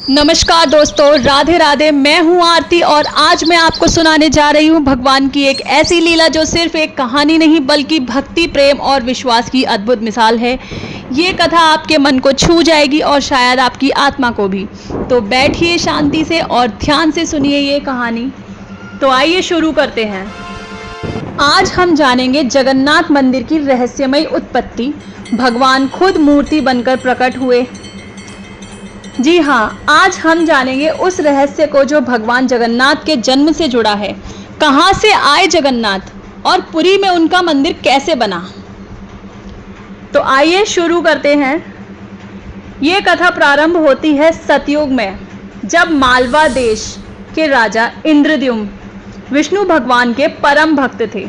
नमस्कार दोस्तों, राधे राधे। मैं हूं आरती और आज मैं आपको सुनाने जा रही हूं भगवान की एक ऐसी लीला जो सिर्फ एक कहानी नहीं बल्कि भक्ति, प्रेम और विश्वास की अद्भुत मिसाल है। ये कथा आपके मन को छू जाएगी और शायद आपकी आत्मा को भी। तो बैठिए शांति से और ध्यान से सुनिए ये कहानी। तो आइए शुरू करते हैं। आज हम जानेंगे जगन्नाथ मंदिर की रहस्यमय उत्पत्ति। भगवान खुद मूर्ति बनकर प्रकट हुए। जी हाँ, आज हम जानेंगे उस रहस्य को जो भगवान जगन्नाथ के जन्म से जुड़ा है। कहाँ से आए जगन्नाथ और पुरी में उनका मंदिर कैसे बना। तो आइए शुरू करते हैं। ये कथा प्रारंभ होती है सतयुग में, जब मालवा देश के राजा इंद्रद्युम्न विष्णु भगवान के परम भक्त थे।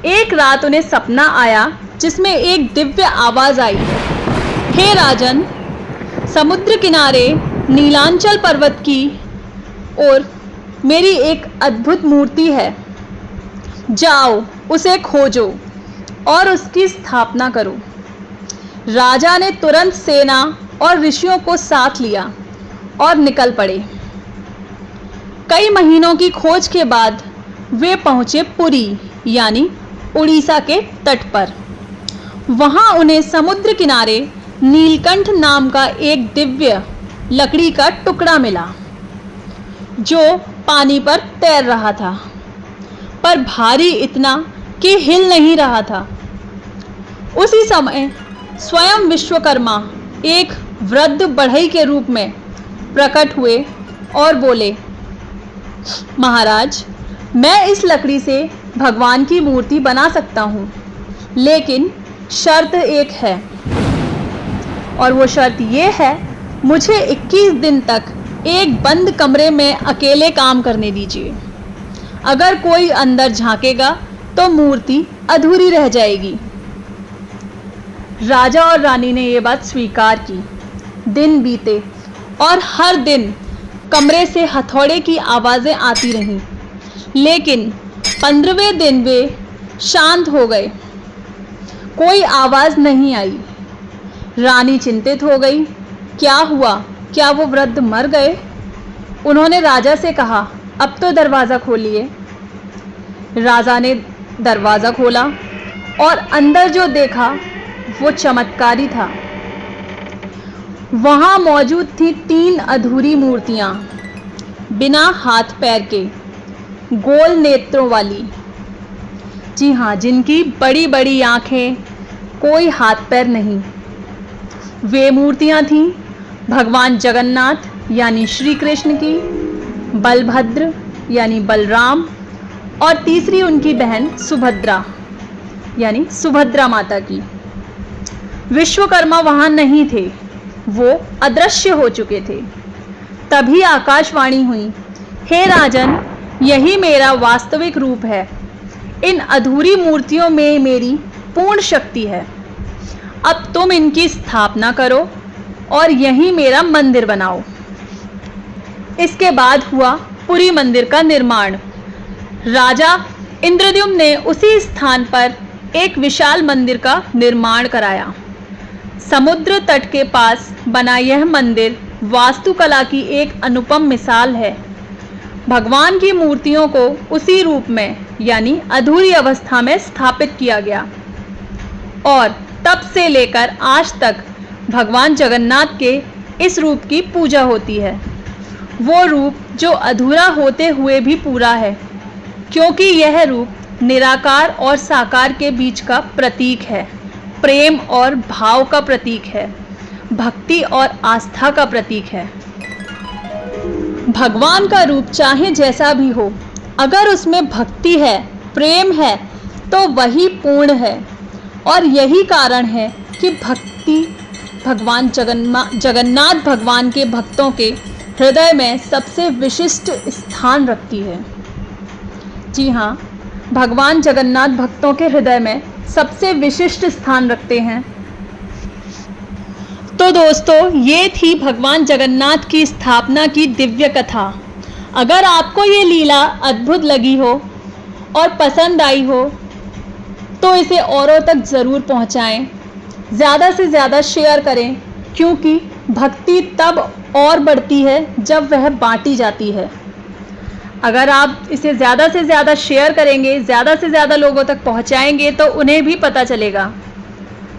एक रात उन्हें सपना आया जिसमें एक दिव्य आवाज आई, हे राजन, समुद्र किनारे नीलांचल पर्वत की ओर मेरी एक अद्भुत मूर्ति है। जाओ उसे खोजो और उसकी स्थापना करो। राजा ने तुरंत सेना और ऋषियों को साथ लिया और निकल पड़े। कई महीनों की खोज के बाद वे पहुंचे पुरी यानी उड़ीसा के तट पर। वहां उन्हें समुद्र किनारे नीलकंठ नाम का एक दिव्य लकड़ी का टुकड़ा मिला जो पानी पर तैर रहा था, पर भारी इतना कि हिल नहीं रहा था। उसी समय स्वयं विश्वकर्मा एक वृद्ध बढ़ई के रूप में प्रकट हुए और बोले, महाराज, मैं इस लकड़ी से भगवान की मूर्ति बना सकता हूँ, लेकिन शर्त एक है, और वो शर्त ये है, मुझे 21 दिन तक एक बंद कमरे में अकेले काम करने दीजिए। अगर कोई अंदर झांकेगा तो मूर्ति अधूरी रह जाएगी। राजा और रानी ने ये बात स्वीकार की। दिन बीते और हर दिन कमरे से हथौड़े की आवाज़ें आती रहीं, लेकिन 15वें दिन वे शांत हो गए। कोई आवाज़ नहीं आई। रानी चिंतित हो गई। क्या हुआ? क्या वो वृद्ध मर गए? उन्होंने राजा से कहा, अब तो दरवाज़ा खोलिए। राजा ने दरवाज़ा खोला और अंदर जो देखा वो चमत्कारी था। वहाँ मौजूद थी 3 अधूरी मूर्तियाँ, बिना हाथ पैर के, गोल नेत्रों वाली। जी हाँ, जिनकी बड़ी बड़ी आँखें, कोई हाथ पैर नहीं। वे मूर्तियाँ थीं भगवान जगन्नाथ यानी श्री कृष्ण की, बलभद्र यानी बलराम, और तीसरी उनकी बहन सुभद्रा यानी सुभद्रा माता की। विश्वकर्मा वहाँ नहीं थे, वो अदृश्य हो चुके थे। तभी आकाशवाणी हुई, हे राजन, यही मेरा वास्तविक रूप है। इन अधूरी मूर्तियों में मेरी पूर्ण शक्ति है। अब तुम इनकी स्थापना करो और यहीं मेरा मंदिर बनाओ। इसके बाद हुआ पुरी मंदिर का निर्माण। राजा इंद्रद्युम्न ने उसी स्थान पर एक विशाल मंदिर का निर्माण कराया। समुद्र तट के पास बना यह मंदिर वास्तुकला की एक अनुपम मिसाल है। भगवान की मूर्तियों को उसी रूप में यानी अधूरी अवस्था में स्थापित किया गया और तब से लेकर आज तक भगवान जगन्नाथ के इस रूप की पूजा होती है। वो रूप जो अधूरा होते हुए भी पूरा है, क्योंकि यह रूप निराकार और साकार के बीच का प्रतीक है, प्रेम और भाव का प्रतीक है, भक्ति और आस्था का प्रतीक है। भगवान का रूप चाहे जैसा भी हो, अगर उसमें भक्ति है, प्रेम है, तो वही पूर्ण है। और यही कारण है कि भक्ति भगवान जगन्नाथ भगवान के भक्तों के हृदय में सबसे विशिष्ट स्थान रखती है। जी हाँ, भगवान जगन्नाथ भक्तों के हृदय में सबसे विशिष्ट स्थान रखते हैं। तो दोस्तों, ये थी भगवान जगन्नाथ की स्थापना की दिव्य कथा। अगर आपको ये लीला अद्भुत लगी हो और पसंद आई हो तो इसे औरों तक ज़रूर पहुंचाएं। ज़्यादा से ज़्यादा शेयर करें, क्योंकि भक्ति तब और बढ़ती है जब वह बांटी जाती है। अगर आप इसे ज़्यादा से ज़्यादा शेयर करेंगे, ज़्यादा से ज़्यादा लोगों तक पहुंचाएंगे तो उन्हें भी पता चलेगा।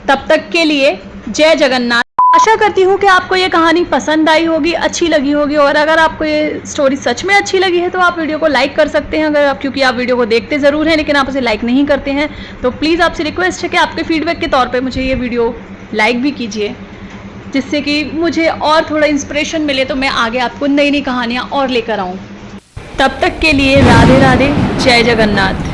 तब तक के लिए जय जगन्नाथ। आशा करती हूँ कि आपको ये कहानी पसंद आई होगी, अच्छी लगी होगी, और अगर आपको ये स्टोरी सच में अच्छी लगी है तो आप वीडियो को लाइक कर सकते हैं। अगर आप, क्योंकि आप वीडियो को देखते ज़रूर हैं लेकिन आप उसे लाइक नहीं करते हैं, तो प्लीज़ आपसे रिक्वेस्ट है कि आपके फीडबैक के तौर पे मुझे ये वीडियो लाइक भी कीजिए, जिससे कि मुझे और थोड़ा इंस्पिरेशन मिले तो मैं आगे आपको नई नई कहानियाँ और लेकर आऊँ। तब तक के लिए राधे राधे, जय जगन्नाथ।